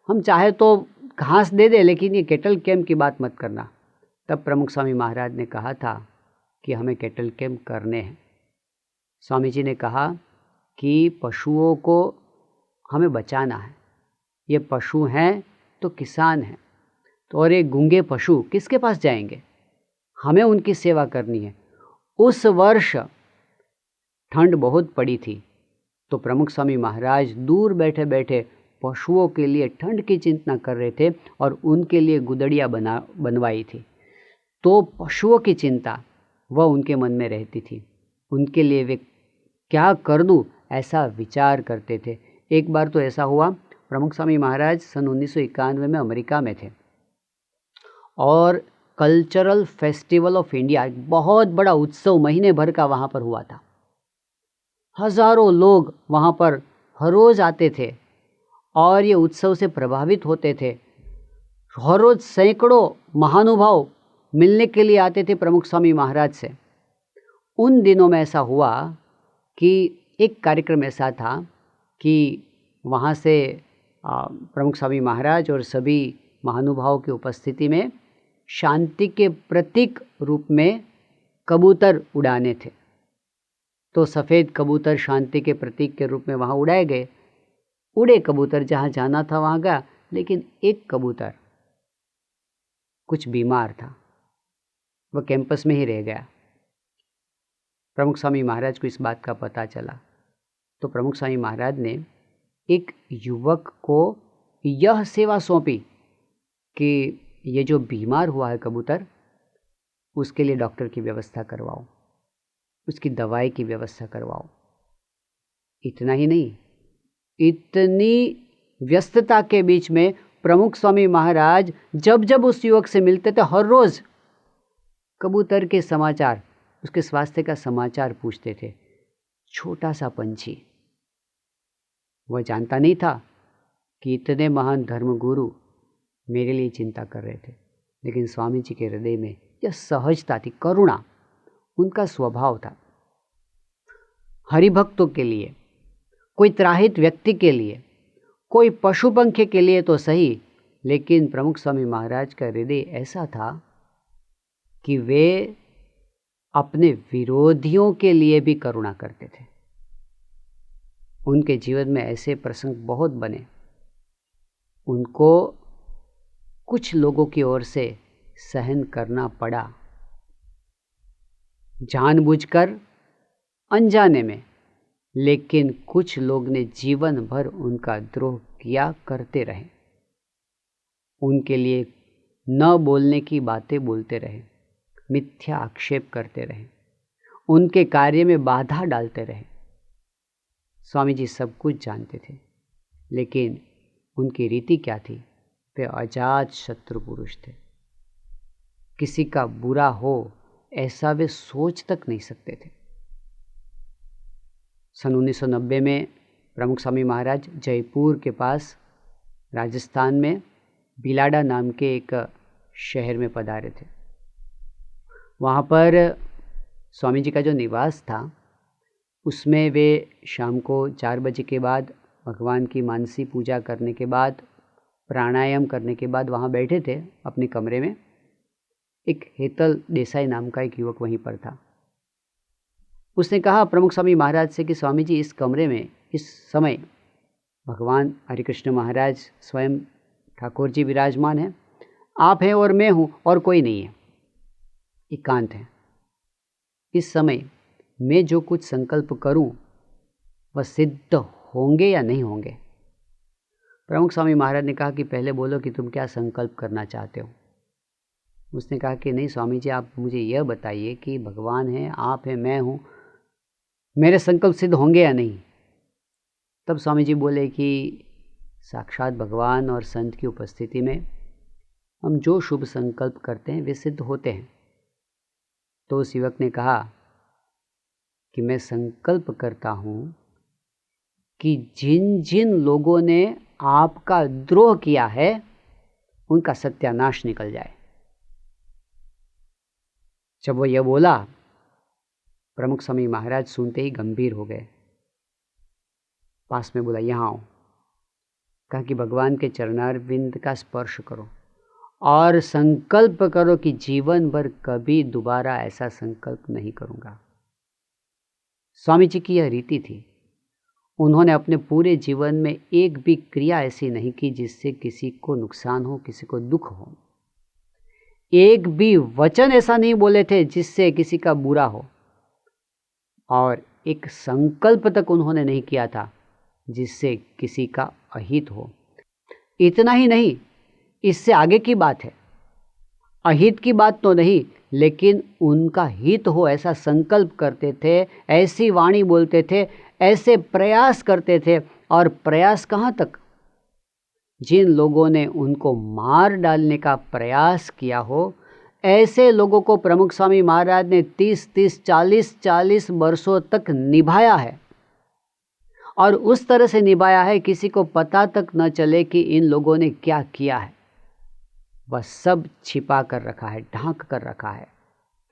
हम चाहे तो घास दे दे, लेकिन ये कैटल कैंप की बात मत करना। तब प्रमुख स्वामी महाराज ने कहा था कि हमें कैटल कैंप करने हैं। स्वामी जी ने कहा कि पशुओं को हमें बचाना है। ये पशु हैं तो किसान हैं, तो और ये गूंगे पशु किसके पास जाएंगे? हमें उनकी सेवा करनी है। उस वर्ष ठंड बहुत पड़ी थी, तो प्रमुख स्वामी महाराज दूर बैठे बैठे पशुओं के लिए ठंड की चिंता कर रहे थे और उनके लिए गुदड़िया बनवाई थी। तो पशुओं की चिंता वह उनके मन में रहती थी। उनके लिए वे क्या कर दूं, ऐसा विचार करते थे। एक बार तो ऐसा हुआ, प्रमुख स्वामी महाराज सन 1991 में अमेरिका में थे और कल्चरल फेस्टिवल ऑफ इंडिया, एक बहुत बड़ा उत्सव महीने भर का वहाँ पर हुआ था। हजारों लोग वहाँ पर हर रोज़ आते थे और ये उत्सव से प्रभावित होते थे। हर रोज़ सैकड़ों महानुभाव मिलने के लिए आते थे प्रमुख स्वामी महाराज से। उन दिनों में ऐसा हुआ कि एक कार्यक्रम ऐसा था कि वहाँ से प्रमुख स्वामी महाराज और सभी महानुभावों की उपस्थिति में शांति के प्रतीक रूप में कबूतर उड़ाने थे। तो सफ़ेद कबूतर शांति के प्रतीक के रूप में वहाँ उड़ाए गए। उड़े कबूतर, जहाँ जाना था वहाँ गया, लेकिन एक कबूतर कुछ बीमार था, वह कैंपस में ही रह गया। प्रमुख स्वामी महाराज को इस बात का पता चला, तो प्रमुख स्वामी महाराज ने एक युवक को यह सेवा सौंपी कि ये जो बीमार हुआ है कबूतर, उसके लिए डॉक्टर की व्यवस्था करवाओ, उसकी दवाई की व्यवस्था करवाओ। इतना ही नहीं, इतनी व्यस्तता के बीच में प्रमुख स्वामी महाराज जब जब उस युवक से मिलते थे, हर रोज़ कबूतर के समाचार, उसके स्वास्थ्य का समाचार पूछते थे। छोटा सा पंछी, वह जानता नहीं था कि इतने महान धर्मगुरु मेरे लिए चिंता कर रहे थे, लेकिन स्वामी जी के हृदय में यह सहजता थी, करुणा उनका स्वभाव था। हरिभक्तों के लिए, कोई त्राहित व्यक्ति के लिए, कोई पशु पंखी के लिए तो सही, लेकिन प्रमुख स्वामी महाराज का हृदय ऐसा था कि वे अपने विरोधियों के लिए भी करुणा करते थे। उनके जीवन में ऐसे प्रसंग बहुत बने। उनको कुछ लोगों की ओर से सहन करना पड़ा, जानबूझकर, अनजाने में, लेकिन कुछ लोग ने जीवन भर उनका द्रोह किया करते रहे। उनके लिए न बोलने की बातें बोलते रहे, मिथ्या आक्षेप करते रहे, उनके कार्य में बाधा डालते रहे। स्वामी जी सब कुछ जानते थे, लेकिन उनकी रीति क्या थी? वे अजात शत्रु पुरुष थे। किसी का बुरा हो ऐसा वे सोच तक नहीं सकते थे। सन 1990 में प्रमुख स्वामी महाराज जयपुर के पास राजस्थान में बिलाडा नाम के एक शहर में पधारे थे। वहाँ पर स्वामी जी का जो निवास था उसमें वे शाम को 4 बजे के बाद भगवान की मानसी पूजा करने के बाद, प्राणायाम करने के बाद वहाँ बैठे थे अपने कमरे में। एक हेतल देसाई नाम का एक युवक वहीं पर था। उसने कहा प्रमुख स्वामी महाराज से कि स्वामी जी, इस कमरे में इस समय भगवान हरिकृष्ण महाराज स्वयं ठाकुर जी विराजमान हैं, आप हैं और मैं हूँ और कोई नहीं है, एकांत है। इस समय मैं जो कुछ संकल्प करूं वह सिद्ध होंगे या नहीं होंगे? प्रमुख स्वामी महाराज ने कहा कि पहले बोलो कि तुम क्या संकल्प करना चाहते हो। उसने कहा कि नहीं स्वामी जी, आप मुझे यह बताइए कि भगवान है, आप हैं, मैं हूँ, मेरे संकल्प सिद्ध होंगे या नहीं? तब स्वामी जी बोले कि साक्षात भगवान और संत की उपस्थिति में हम जो शुभ संकल्प करते हैं वे सिद्ध होते हैं। तो उस युवक ने कहा कि मैं संकल्प करता हूँ कि जिन जिन लोगों ने आपका द्रोह किया है उनका सत्यानाश निकल जाए। जब वो यह बोला, प्रमुख स्वामी महाराज सुनते ही गंभीर हो गए। पास में बोला, यहाँ आओ। कहा कि भगवान के चरणारविंद का स्पर्श करो और संकल्प करो कि जीवन भर कभी दोबारा ऐसा संकल्प नहीं करूँगा। स्वामी जी की यह रीति थी। उन्होंने अपने पूरे जीवन में एक भी क्रिया ऐसी नहीं की जिससे किसी को नुकसान हो, किसी को दुख हो। एक भी वचन ऐसा नहीं बोले थे जिससे किसी का बुरा हो, और एक संकल्प तक उन्होंने नहीं किया था जिससे किसी का अहित हो। इतना ही नहीं, इससे आगे की बात है। अहित की बात तो नहीं, लेकिन उनका हित हो ऐसा संकल्प करते थे, ऐसी वाणी बोलते थे, ऐसे प्रयास करते थे। और प्रयास कहाँ तक? जिन लोगों ने उनको मार डालने का प्रयास किया हो, ऐसे लोगों को प्रमुख स्वामी महाराज ने 30-30, 40-40 वर्षों तक निभाया है। और उस तरह से निभाया है किसी को पता तक न चले कि इन लोगों ने क्या किया है। वह सब छिपा कर रखा है, ढांक कर रखा है,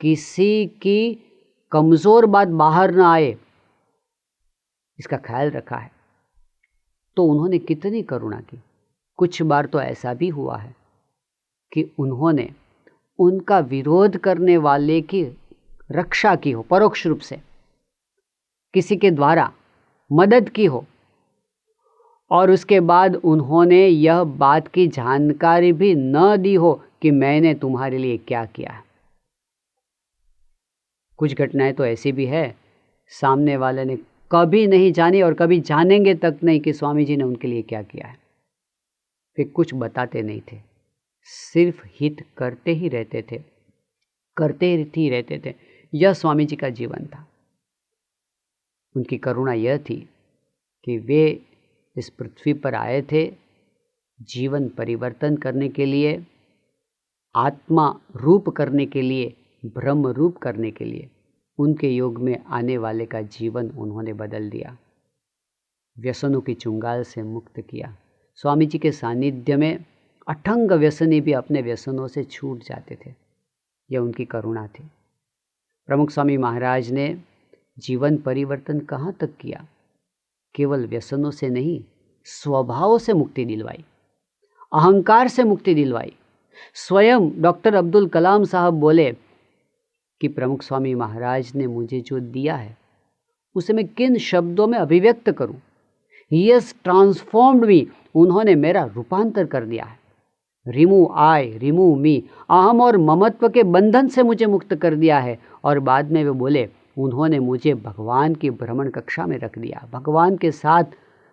किसी की कमज़ोर बात बाहर ना आए, इसका ख्याल रखा है। तो उन्होंने कितनी करुणा की। कुछ बार तो ऐसा भी हुआ है कि उन्होंने उनका विरोध करने वाले की रक्षा की हो, परोक्ष रूप से किसी के द्वारा मदद की हो, और उसके बाद उन्होंने यह बात की जानकारी भी न दी हो कि मैंने तुम्हारे लिए क्या किया है। कुछ घटनाएं तो ऐसी भी है, सामने वाले ने कभी नहीं जानी और कभी जानेंगे तक नहीं कि स्वामी जी ने उनके लिए क्या किया है। वे कुछ बताते नहीं थे, सिर्फ हित करते ही रहते थे, करते ही रहते थे। यह स्वामी जी का जीवन था। उनकी करुणा यह थी कि वे इस पृथ्वी पर आए थे जीवन परिवर्तन करने के लिए, आत्मा रूप करने के लिए, ब्रह्म रूप करने के लिए। उनके योग में आने वाले का जीवन उन्होंने बदल दिया, व्यसनों की चुंगाल से मुक्त किया। स्वामी जी के सानिध्य में अठंग व्यसनी भी अपने व्यसनों से छूट जाते थे। यह उनकी करुणा थी। प्रमुख स्वामी महाराज ने जीवन परिवर्तन कहाँ तक किया? केवल व्यसनों से नहीं, स्वभाव से मुक्ति दिलवाई, अहंकार से मुक्ति दिलवाई। स्वयं डॉक्टर अब्दुल कलाम साहब बोले कि प्रमुख स्वामी महाराज ने मुझे जो दिया है उसे मैं किन शब्दों में अभिव्यक्त करूं? ही हैज़ ट्रांसफॉर्म्ड मी। उन्होंने मेरा रूपांतर कर दिया है। रिमूव आई, रिमूव मी। अहम और ममत्व के बंधन से मुझे मुक्त कर दिया है। और बाद में वे बोले, उन्होंने मुझे भगवान की भ्रमण कक्षा में रख दिया, भगवान के साथ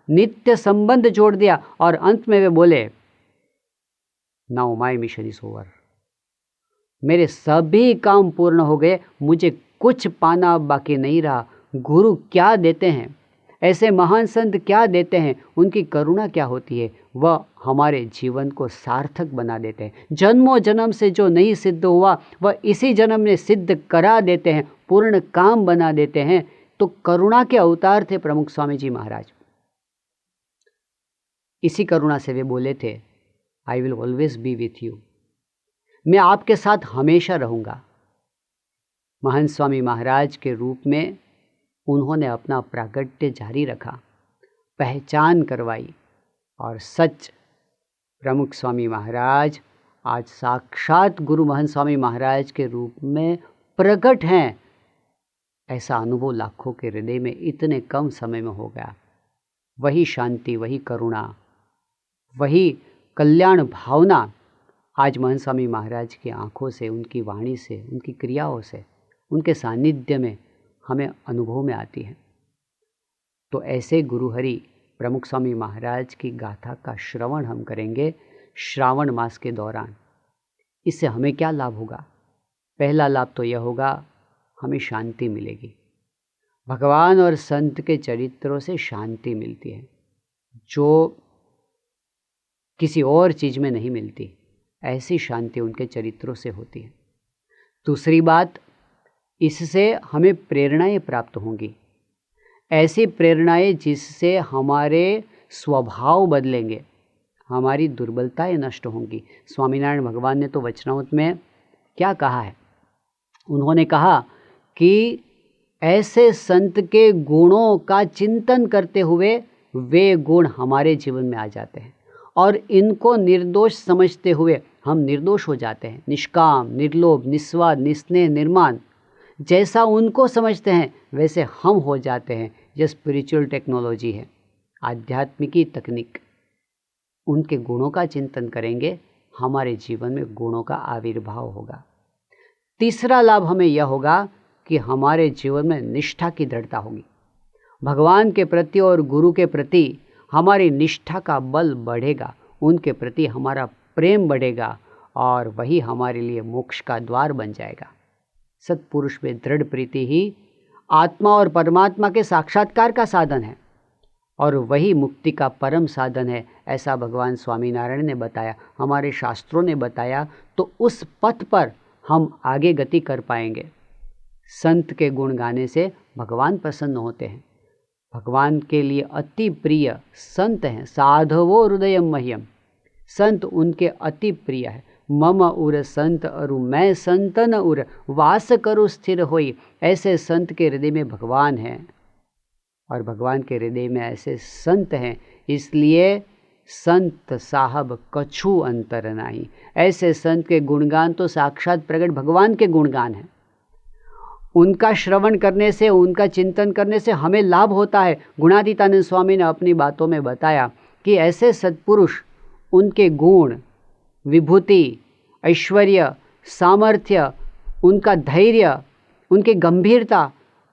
नित्य संबंध जोड़ दिया। और अंत में वे बोले, now my mission is over. मेरे सभी काम पूर्ण हो गए, मुझे कुछ पाना बाकी नहीं रहा। गुरु क्या देते हैं, ऐसे महान संत क्या देते हैं, उनकी करुणा क्या होती है, वह हमारे जीवन को सार्थक बना देते हैं। जन्मों जन्म से जो नहीं सिद्ध हुआ वह इसी जन्म में सिद्ध करा देते हैं, पूर्ण काम बना देते हैं। तो करुणा के अवतार थे प्रमुख स्वामी जी महाराज। इसी करुणा से वे बोले थे, I will always be with you, मैं आपके साथ हमेशा रहूँगा। महंत स्वामी महाराज के रूप में उन्होंने अपना प्रागट्य जारी रखा, पहचान करवाई, और सच प्रमुख स्वामी महाराज आज साक्षात गुरु महंत स्वामी महाराज के रूप में प्रकट हैं। ऐसा अनुभव लाखों के हृदय में इतने कम समय में हो गया। वही शांति, वही करुणा, वही कल्याण भावना आज महंत स्वामी महाराज की आँखों से, उनकी वाणी से, उनकी क्रियाओं से, उनके सानिध्य में हमें अनुभव में आती है। तो ऐसे गुरुहरि प्रमुख स्वामी महाराज की गाथा का श्रवण हम करेंगे श्रावण मास के दौरान। इससे हमें क्या लाभ होगा? पहला लाभ तो यह होगा, हमें शांति मिलेगी। भगवान और संत के चरित्रों से शांति मिलती है, जो किसी और चीज़ में नहीं मिलती। ऐसी शांति उनके चरित्रों से होती है। दूसरी बात, इससे हमें प्रेरणाएं प्राप्त होंगी, ऐसी प्रेरणाएं जिससे हमारे स्वभाव बदलेंगे, हमारी दुर्बलताएं नष्ट होंगी। स्वामीनारायण भगवान ने तो वचनामृत में क्या कहा है? उन्होंने कहा कि ऐसे संत के गुणों का चिंतन करते हुए वे गुण हमारे जीवन में आ जाते हैं, और इनको निर्दोष समझते हुए हम निर्दोष हो जाते हैं। निष्काम, निर्लोभ, निस्वार्थ, निस्नेह, निर्माण, जैसा उनको समझते हैं वैसे हम हो जाते हैं। यह स्पिरिचुअल टेक्नोलॉजी है, आध्यात्मिकी तकनीक। उनके गुणों का चिंतन करेंगे, हमारे जीवन में गुणों का आविर्भाव होगा। तीसरा लाभ हमें यह होगा कि हमारे जीवन में निष्ठा की दृढ़ता होगी। भगवान के प्रति और गुरु के प्रति हमारी निष्ठा का बल बढ़ेगा, उनके प्रति हमारा प्रेम बढ़ेगा, और वही हमारे लिए मोक्ष का द्वार बन जाएगा। सत्पुरुष में दृढ़ प्रीति ही आत्मा और परमात्मा के साक्षात्कार का साधन है, और वही मुक्ति का परम साधन है। ऐसा भगवान स्वामीनारायण ने बताया, हमारे शास्त्रों ने बताया। तो उस पथ पर हम आगे गति कर पाएंगे। संत के गुण गाने से भगवान प्रसन्न होते हैं। भगवान के लिए अति प्रिय संत हैं। साधवो हृदयम मह्यम, संत उनके अति प्रिय है। मम उर संत अरु, मैं संतन उर, वास करो स्थिर होई। ऐसे संत के हृदय में भगवान हैं, और भगवान के हृदय में ऐसे संत हैं। इसलिए संत साहब कछु अंतर नाही। ऐसे संत के गुणगान तो साक्षात प्रकट भगवान के गुणगान हैं। उनका श्रवण करने से, उनका चिंतन करने से हमें लाभ होता है। गुणातीतानंद स्वामी ने अपनी बातों में बताया कि ऐसे सत्पुरुष, उनके गुण, विभूति, ऐश्वर्य, सामर्थ्य, उनका धैर्य, उनकी गंभीरता,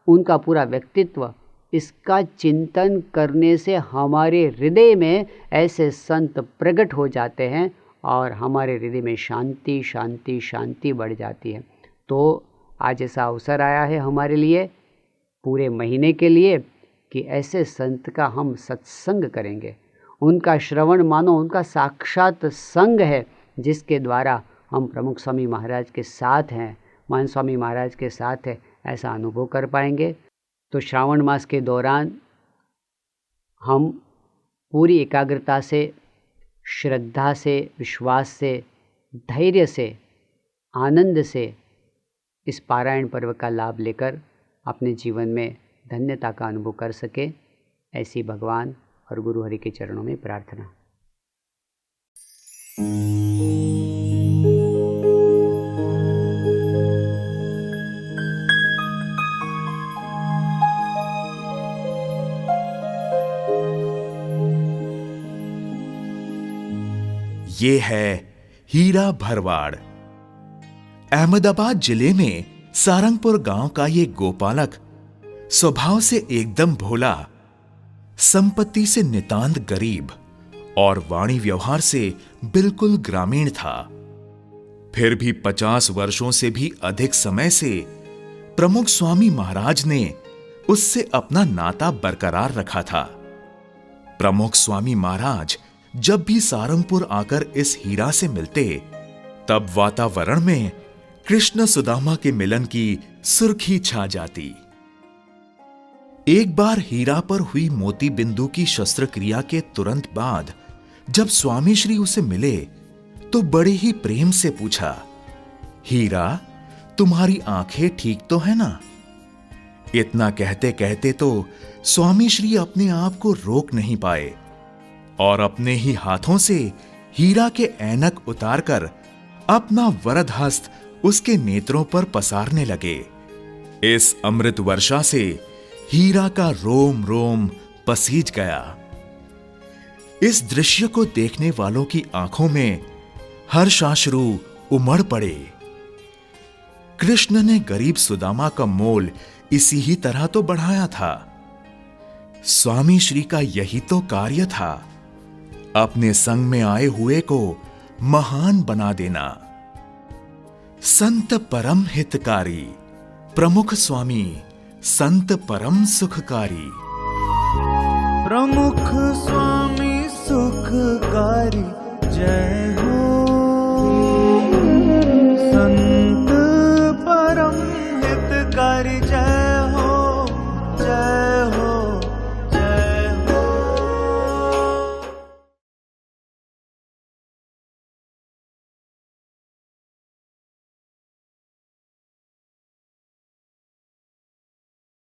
उनका पूरा व्यक्तित्व, इसका चिंतन करने से हमारे हृदय में ऐसे संत प्रकट हो जाते हैं, और हमारे हृदय में शांति शांति शांति बढ़ जाती है। तो आज ऐसा अवसर आया है हमारे लिए, पूरे महीने के लिए, कि ऐसे संत का हम सत्संग करेंगे। उनका श्रवण मानो उनका साक्षात संग है, जिसके द्वारा हम प्रमुख स्वामी महाराज के साथ हैं, महंत स्वामी महाराज के साथ है, ऐसा अनुभव कर पाएंगे। तो श्रावण मास के दौरान हम पूरी एकाग्रता से, श्रद्धा से, विश्वास से, धैर्य से, आनंद से इस पारायण पर्व का लाभ लेकर अपने जीवन में धन्यता का अनुभव कर सके, ऐसी भगवान और गुरु हरि के चरणों में प्रार्थना। ये है हीरा भरवाड़। अहमदाबाद जिले में सारंगपुर गांव का ये गोपालक स्वभाव से एकदम भोला, संपत्ति से नितांत गरीब और वाणी व्यवहार से बिल्कुल ग्रामीण था। फिर भी 50 वर्षों से भी अधिक समय से प्रमुख स्वामी महाराज ने उससे अपना नाता बरकरार रखा था। प्रमुख स्वामी महाराज जब भी सारंगपुर आकर इस हीरा से मिलते, तब वातावरण में कृष्ण सुदामा के मिलन की सुर्खी छा जाती। एक बार हीरा पर हुई मोती बिंदु की शस्त्रक्रिया के तुरंत बाद जब स्वामी श्री उसे मिले तो बड़े ही प्रेम से पूछा, हीरा, तुम्हारी आंखें ठीक तो है ना? इतना कहते कहते तो स्वामी श्री अपने आप को रोक नहीं पाए और अपने ही हाथों से हीरा के ऐनक उतारकर अपना वरद हस्त उसके नेत्रों पर पसारने लगे। इस अमृत वर्षा से हीरा का रोम रोम पसीज गया। इस दृश्य को देखने वालों की आंखों में हर्षाश्रु उमड़ पड़े। कृष्ण ने गरीब सुदामा का मोल इसी ही तरह तो बढ़ाया था। स्वामी श्री का यही तो कार्य था, अपने संग में आए हुए को महान बना देना। संत परम हितकारी, प्रमुख स्वामी संत परम सुखकारी। प्रमुख स्वामी सुखकारी, जय हो।